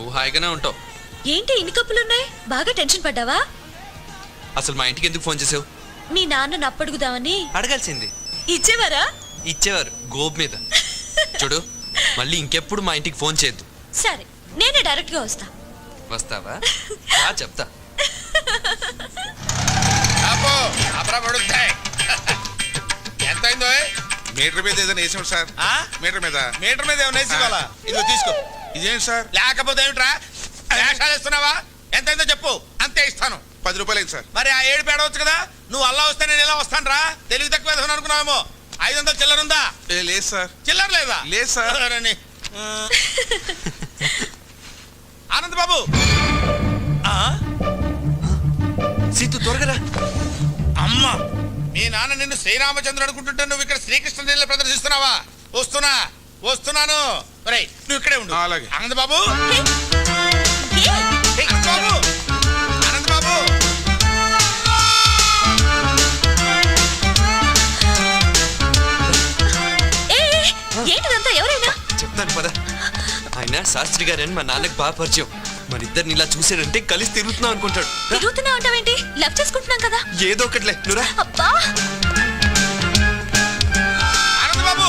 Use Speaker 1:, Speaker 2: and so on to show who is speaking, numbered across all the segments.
Speaker 1: నువ్వు హాయిగానే ఉంటావు.
Speaker 2: ఏంటి ఇన్ని కప్పులున్నాయి? బాగా టెన్షన్ పడ్డావా?
Speaker 1: అసలు మా ఇంటికి ఎందుకు ఫోన్ చేసావు?
Speaker 2: మీ నాన్న అప్పడుగుదామని.
Speaker 1: అడగాల్సింది.
Speaker 2: ఇచ్చేవారా?
Speaker 1: ఇచ్చేవారు గోబ్ మీద. చూడు, మళ్ళీ ఇంకెప్పుడు మా ఇంటికి ఫోన్ చేయొద్దు.
Speaker 2: సరే, నేనే డైరెక్ట్ గా వస్తా.
Speaker 1: వస్తావా? చెప్తా.
Speaker 3: ఎంత అయిందో?
Speaker 4: మీటర్ మీద ఏదైనా వేసాం సార్. మీటర్ మీద
Speaker 3: ఏమైనా వేసుకోవాలా? ఇదిగో తీసుకో.
Speaker 4: ఇదేంటి సార్?
Speaker 3: లేకపోతే ఏమిట్రా వేషాలు ఇస్తున్నావా? ఎంత అయిందో చెప్పు, అంతే ఇస్తాను.
Speaker 4: 10 రూపాయలు అయింది సార్.
Speaker 3: మరి ఆ 7 పేడవచ్చు కదా. నువ్వు అల్లా వస్తే నేను ఇలా వస్తాను రా. తెలివి తక్కువ అనుకున్నావేమో. 500 చిల్లర ఉందా?
Speaker 4: లేదు సార్.
Speaker 3: చిల్లర లేదా?
Speaker 4: లేదు సార్.
Speaker 3: ఆనంద్ బాబు,
Speaker 1: సీతు త్వరగా.
Speaker 3: అమ్మ, మీ నాన్న నిన్ను శ్రీరామచంద్రుడు అనుకుంటుంటే నువ్వు ఇక్కడ శ్రీకృష్ణ లీల ప్రదర్శిస్తున్నావా? వస్తున్నాను. నువ్వు ఇక్కడే ఉండు.
Speaker 4: అలాగే.
Speaker 3: ఆనంద్ బాబు, ఆనంద్ బాబు.
Speaker 2: ఏంటిదంతా? ఎవరైనా
Speaker 1: చెప్తాను పద. ఆయన శాస్త్రి గారని మా నాన్నకి బాగా పరిచయం. మరిద్దరిని ఇలా చూసారంటే కలిసి తిరుగుతున్నాం అనుకుంటాడు.
Speaker 2: తిరుగుతున్నావు అంటావేంటి? లవ్ చేసుకుంటున్నాం కదా.
Speaker 1: ఏదో ఒకటిలే, నువ్వురా.
Speaker 2: అబ్బా,
Speaker 3: ఆనంద్ బాబు,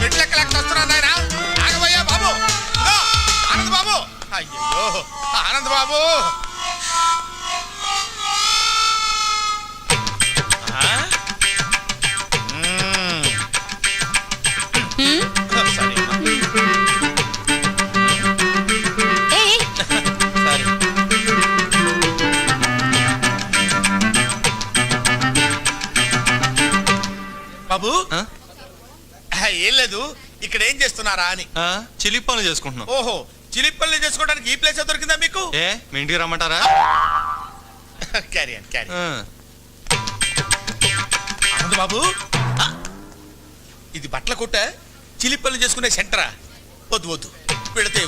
Speaker 3: మెట్లెక్క వస్తున్నాను నాయన. ఆగబోయా బాబు. ఆనంద్ బాబు, అయ్యో ఆనంద్ బాబు. బాబు, ఏం లేదు, ఇక్కడ ఏం చేస్తున్నారా అని.
Speaker 5: చిలిపి పనులు చేసుకుంటున్నాం.
Speaker 3: ఓహో, చిలిపి పనులు చేసుకోవడానికి ఈ ప్లేస్ దొరికిందా మీకు?
Speaker 5: మీ ఇంటికి రమ్మంటారా?
Speaker 3: క్యారీ ఆనంద్ బాబు, ఇది బట్టల కొట్ట, చిలిపి పనులు చేసుకునే సెంటరా? వద్దు పెడితే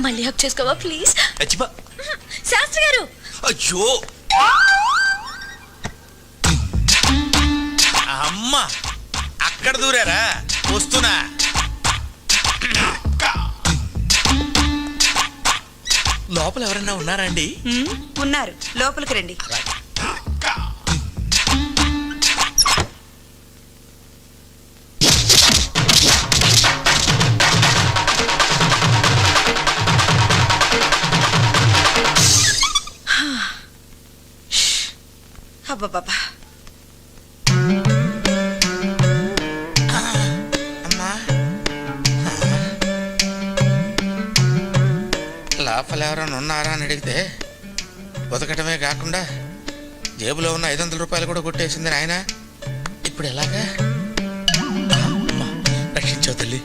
Speaker 2: మళ్ళీ హక్ చేసుకోవా ప్లీజ్?
Speaker 1: అచ్చిపా.
Speaker 2: శాస్త్రి గారు.
Speaker 1: అయ్యో
Speaker 3: అమ్మ, అక్కడ దూరారా? వస్తున్నా. లోపల ఎవరన్నా ఉన్నారా అండి?
Speaker 6: ఉన్నారు, లోపలికి రండి. అబ్బబ్బబ్బా,
Speaker 3: లోపల ఎవరైనా ఉన్నారా అని అడిగితే బతకటమే కాకుండా జేబులో ఉన్న 500 రూపాయలు కూడా కొట్టేసింది ఆయన. ఇప్పుడు ఎలాగా? రక్షించావు తల్లి.